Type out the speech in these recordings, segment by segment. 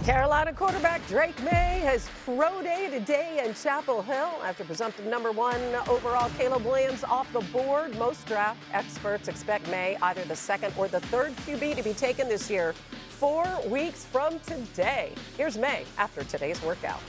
Carolina quarterback Drake Maye has pro day today in Chapel Hill after presumptive #1 overall Caleb Williams off the board. Most draft experts expect Maye either the second or the third QB to be taken this year, 4 weeks from today. Here's Maye after today's workout.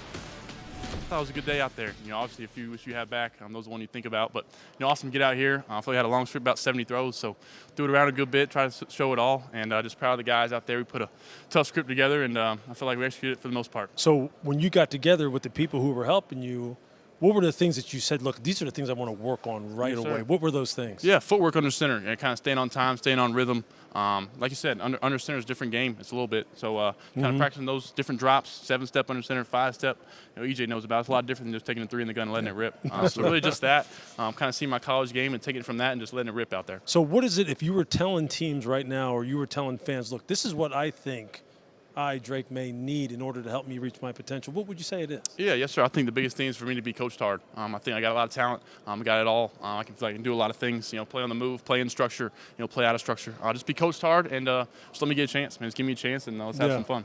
I thought it was a good day out there. Obviously a few wish you had back. Those are the one you think about. But, awesome to get out here. I feel like I had a long streak, about 70 throws. So threw it around a good bit, try to show it all. And just proud of the guys out there. We put a tough script together, and I feel like we executed it for the most part. So when you got together with the people who were helping you, what were the things that you said, look, these are the things I want to work on right away? What were those things? Yeah, footwork under center, and kind of staying on time, staying on rhythm. Like you said, under center is a different game. It's a little bit. So kind of practicing those different drops, 7-step under center, 5-step. EJ knows about it. It's a lot different than just taking a 3 in the gun and letting it rip. So really just that, kind of seeing my college game and taking it from that and just letting it rip out there. So what is it, if you were telling teams right now or you were telling fans, look, this is what I think Drake Maye need in order to help me reach my potential, what would you say it is? Yeah, yes, sir. I think the biggest thing is for me to be coached hard. I think I got a lot of talent. I got it all. I can do a lot of things. Play on the move, play in structure. Play out of structure. Just be coached hard and just let me get a chance. Man, just give me a chance and let's have some fun.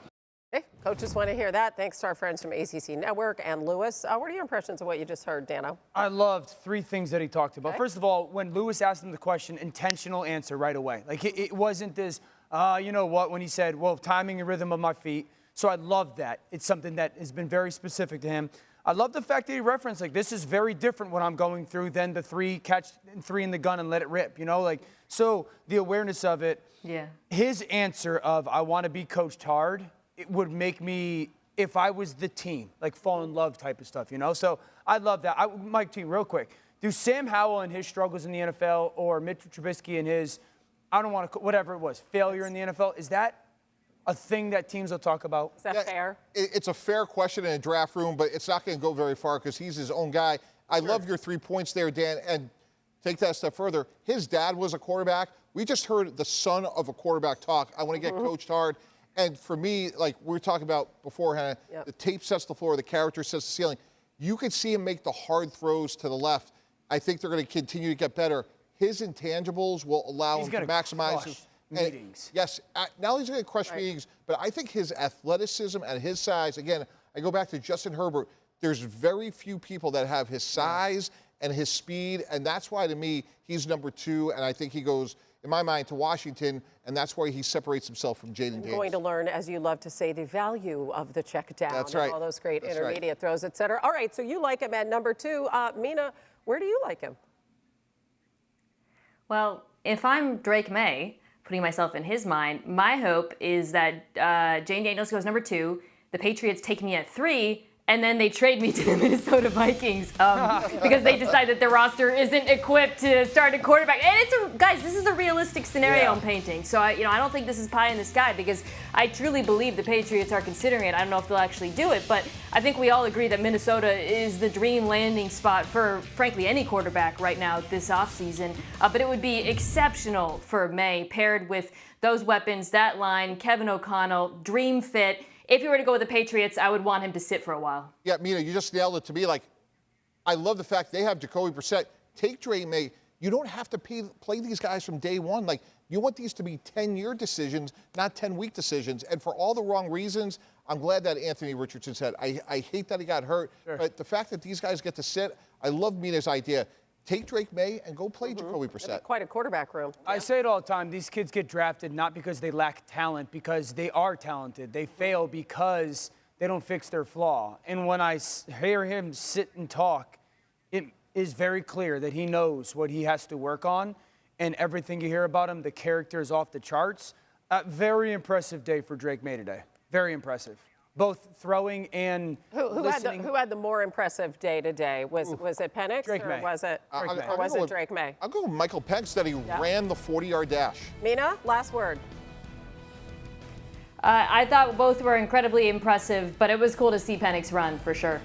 Hey, coaches want to hear that. Thanks to our friends from ACC Network and Lewis. What are your impressions of what you just heard, Dano? I loved 3 things that he talked about. First of all, when Lewis asked him the question, intentional answer right away. Like it wasn't this, you know what, when he said, well, timing and rhythm of my feet. So I love that. It's something that has been very specific to him. I love the fact that he referenced, like, this is very different what I'm going through than the 3 in the gun and let it rip, so the awareness of it. Yeah. His answer of, I want to be coached hard, it would make me, if I was the team, like fall in love type of stuff, So I love that. Mike, team, real quick. Do Sam Howell and his struggles in the NFL or Mitch Trubisky and his, I don't want to, whatever it was, failure in the NFL, is that a thing that teams will talk about? Is that fair? It's a fair question in a draft room, but it's not going to go very far because he's his own guy. I love your 3 points there, Dan, and take that a step further. His dad was a quarterback. We just heard the son of a quarterback talk. I want to get coached hard. And for me, like we were talking about beforehand, the tape sets the floor, the character sets the ceiling. You could see him make the hard throws to the left. I think they're going to continue to get better. His intangibles will allow him to maximize his meetings. Yes, not only is he going to crush meetings, but I think his athleticism and his size, again, I go back to Justin Herbert, there's very few people that have his size and his speed, and that's why, to me, he's number 2, and I think he goes, in my mind, to Washington, and that's why he separates himself from Jaden Daniels. Going to learn, as you love to say, the value of the check down. That's right. And all those great intermediate throws, et cetera. All right, so you like him at number 2. Mina, where do you like him? Well, if I'm Drake Maye, putting myself in his mind, my hope is that Jane Daniels goes number 2, the Patriots take me at 3, and then they trade me to the Minnesota Vikings because they decide that their roster isn't equipped to start a quarterback. And guys, this is a realistic scenario I'm painting. So I don't think this is pie in the sky because I truly believe the Patriots are considering it. I don't know if they'll actually do it, but I think we all agree that Minnesota is the dream landing spot for, frankly, any quarterback right now this offseason. But it would be exceptional for Maye paired with those weapons, that line, Kevin O'Connell, dream fit. If you were to go with the Patriots, I would want him to sit for a while. Yeah, Mina, you just nailed it to me. Like, I love the fact they have Jacoby Brissett. Take Drake Maye. You don't have to play these guys from day one. Like, you want these to be 10-year decisions, not 10-week decisions. And for all the wrong reasons, I'm glad that Anthony Richardson said, I hate that he got hurt. But the fact that these guys get to sit, I love Mina's idea. Take Drake Maye and go play Jacoby Brissett. Quite a quarterback room. I say it all the time. These kids get drafted not because they lack talent, because they are talented. They fail because they don't fix their flaw. And when I hear him sit and talk, it is very clear that he knows what he has to work on. And everything you hear about him, the character is off the charts. Very impressive day for Drake Maye today. Very impressive. Both throwing and listening. Who had the more impressive day today? Was it Penix Drake or Maye. was it Drake Maye? I'll go with Michael Penix that he ran the 40-yard dash. Mina, last word. I thought both were incredibly impressive, but it was cool to see Penix run for sure.